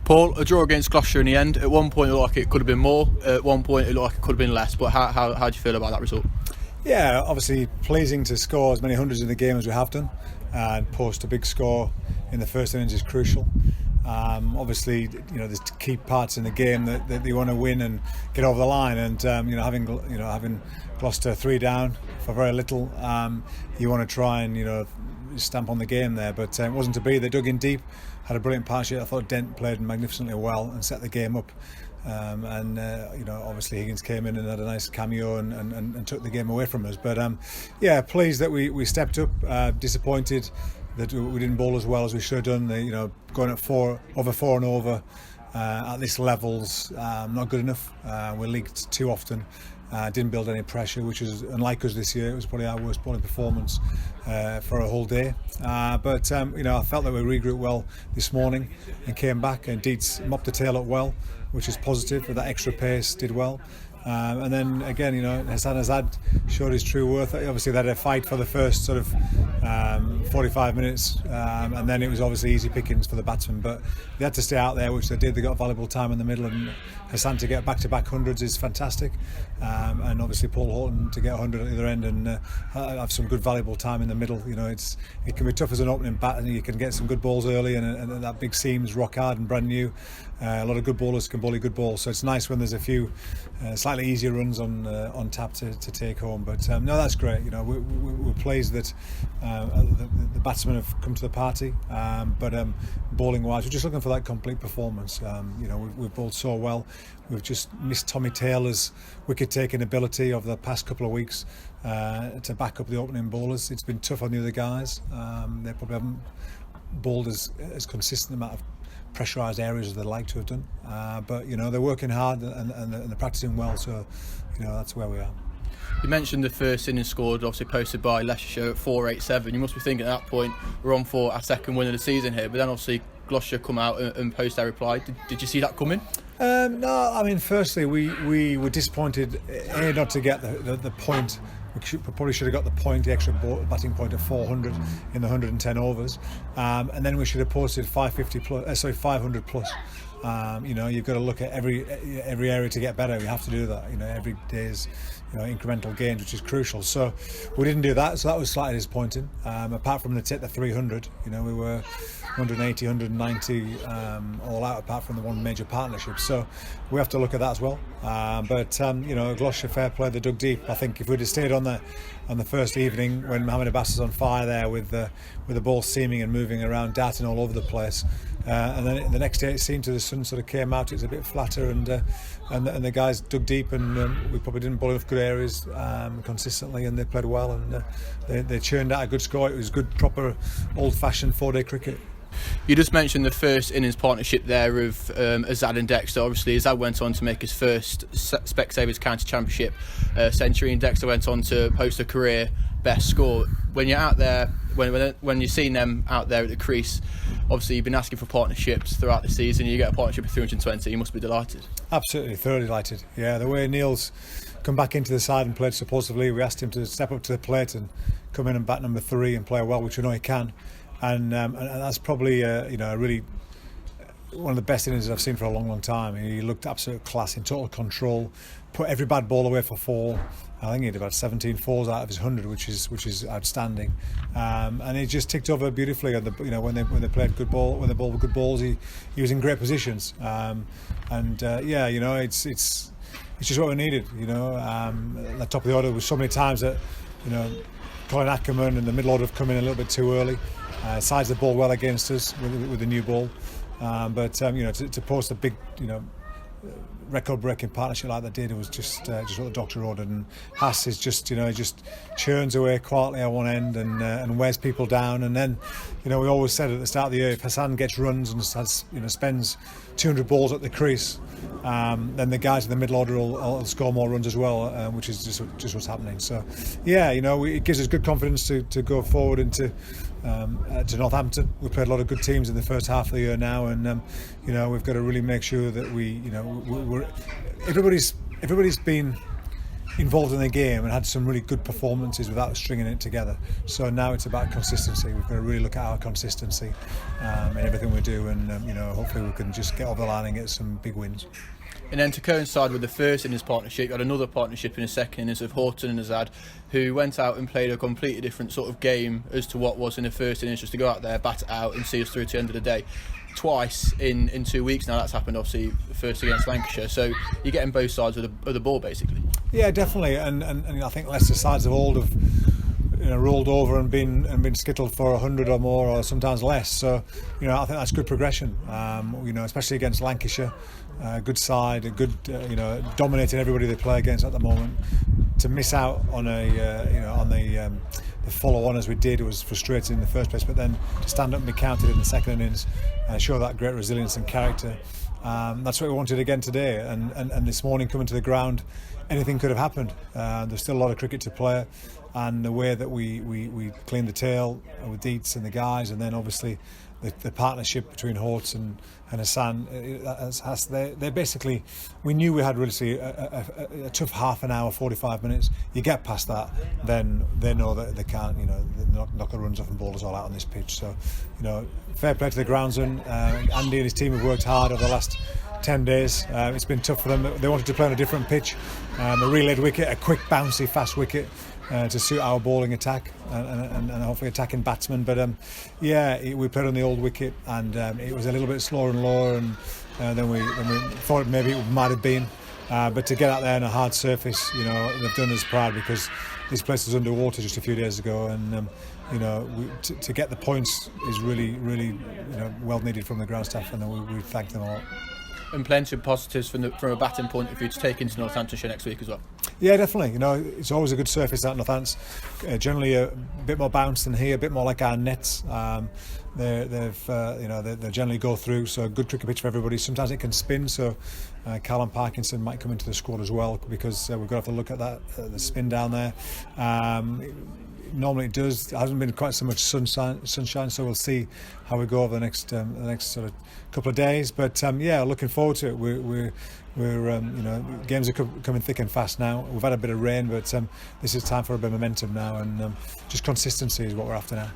Paul, a draw against Gloucestershire in the end. At one point it looked like it could have been more, at one point it looked like it could have been less, but how do you feel about that result? Yeah, obviously pleasing to score as many hundreds in the game as we have done, and post a big score in the first innings is crucial. Obviously, there's key parts in the game that you want to win and get over the line, and having Gloucester 3 down for very little, you want to try and stamp on the game there, but it wasn't to be. They dug in deep, had a brilliant partnership. I thought Dent played magnificently well and set the game up. Obviously Higgins came in and had a nice cameo and took the game away from us. But pleased that we stepped up. Disappointed that we didn't bowl as well as we should have done. Going at over four and over at this level's not good enough. We're leaked too often. Didn't build any pressure, which is unlike us this year. It was probably our worst bowling performance for a whole day. I felt that we regrouped well this morning and came back, and Dietz mopped the tail up well, which is positive. With that extra pace, did well. And then again, Hassan Azad showed his true worth. Obviously, they had a fight for the first sort of 45 minutes, and then it was obviously easy pickings for the batsmen. But they had to stay out there, which they did. They got valuable time in the middle, and Hassan to get back-to-back hundreds is fantastic. And obviously Paul Horton to get 100 at the other end and have some good valuable time in the middle. It can be tough as an opening bat, and you can get some good balls early, and that big seam's rock hard and brand new. A lot of good bowlers can bowl a good ball, so it's nice when there's a few slightly easier runs on tap to take home. But no, that's great. We're pleased that the batsmen have come to the party. But bowling wise, we're just looking for that complete performance. We've bowled so well. We've just missed Tommy Taylor's wicket taking ability over the past couple of weeks to back up the opening bowlers. It's been tough on the other guys. They probably haven't bowled as consistent amount of pressurised areas as they'd like to have done, but they're working hard and they're practising well, so that's where we are. You mentioned the first innings scored, obviously posted by Leicestershire at 487. You must be thinking at that point we're on for our second win of the season here, but then obviously Gloucestershire come out and post their reply. Did you see that coming? No, I mean, firstly we were disappointed not to get the point. We probably should have got the extra batting point of 400 in the 110 overs, and then we should have posted 500 plus. You've got to look at every area to get better. You have to do that. Every day's incremental gains, which is crucial. So we didn't do that, so that was slightly disappointing. Apart from the 300, we were 180, 190 all out, apart from the one major partnership. So we have to look at that as well. Gloucestershire, fair play, they dug deep. I think if we'd have stayed on the first evening when Mohamed Abbas was on fire there with the ball seaming and moving around, darting all over the place, and then the next day it seemed the sun sort of came out, it was a bit flatter, and the guys dug deep, and we probably didn't bowl enough good areas consistently, and they played well, and they churned out a good score. It was good, proper old-fashioned 4-day cricket. You just mentioned the first innings partnership there of Azad and Dexter. Obviously, Azad went on to make his first Specsavers County Championship century, and Dexter went on to post a career best score. When you're out there, when you're seeing them out there at the crease, obviously you've been asking for partnerships throughout the season. You get a partnership of 320. You must be delighted. Absolutely, thoroughly delighted. Yeah, the way Neil's come back into the side and played supposedly, we asked him to step up to the plate and come in and bat number 3 and play well, which we know he can. And that's probably really one of the best innings I've seen for a long time. He looked absolute class, in total control, put every bad ball away for 4. I think he had about 17 fours out of his 100, which is outstanding. And he just ticked over beautifully. And when they played good ball, when they bowled good balls, he was in great positions. It's just what we needed. At the top of the order, there was so many times that Colin Ackerman and the middle order have come in a little bit too early. Sides the ball well against us with the new ball, to post a big record-breaking partnership like that did, it was just what the doctor ordered. And Haas is just just churns away quietly at one end and wears people down. And then we always said at the start of the year, if Hassan gets runs and spends 200 balls at the crease, then the guys in the middle order will score more runs as well, which is just what's happening. So it gives us good confidence to go forward into to Northampton. We played a lot of good teams in the first half of the year now, and we've got to really make sure that everybody's been involved in the game and had some really good performances without stringing it together. So now it's about consistency. We've got to really look at our consistency in everything we do, and hopefully we can just get over the line and get some big wins. And then to coincide with the first innings partnership, you had another partnership in the second innings of Horton and Azad, who went out and played a completely different sort of game as to what was in the first innings, just to go out there, bat it out and see us through to the end of the day. Twice in 2 weeks now that's happened, obviously first against Lancashire, so you're getting both sides of the ball basically. Yeah, definitely, and I think Leicester sides of old have rolled over and been skittled for 100 or more, or sometimes less. So I think that's good progression. Especially against Lancashire, good side, a good dominating everybody they play against at the moment. To miss out on the follow-on as we did was frustrating in the first place, but then to stand up and be counted in the second innings and show that great resilience and character. That's what we wanted again today, and this morning coming to the ground, anything could have happened. There's still a lot of cricket to play, and the way that we cleaned the tail with Dietz and the guys, and then obviously the partnership between Hortz and Hassan, they basically, we knew we had really a tough half an hour, 45 minutes. You get past that, then they know that they can't, knock the runs off and bowlers all out on this pitch. So, fair play to the groundsman. Andy and his team have worked hard over the last 10 days. It's been tough for them. They wanted to play on a different pitch, a relayed wicket, a quick, bouncy, fast wicket. To suit our bowling attack and hopefully attacking batsmen, but we played on the old wicket, and it was a little bit slower and lower, and then we thought maybe it might have been, but to get out there on a hard surface, they've done us proud, because this place was underwater just a few days ago, and to get the points is really well needed from the ground staff, and we thank them all. And plenty of positives from a batting point of view to take into Northamptonshire next week as well. Yeah, definitely. It's always a good surface at Northants. Generally a bit more bounce than here, a bit more like our nets. They generally go through, so a good cricket pitch for everybody. Sometimes it can spin, so Callum Parkinson might come into the squad as well, because we've got to have a look at that, the spin down there. Normally it does. There hasn't been quite so much sunshine, so we'll see how we go over the next sort of couple of days. But looking forward to it. We're games are coming thick and fast now. We've had a bit of rain, but this is time for a bit of momentum now, and just consistency is what we're after now.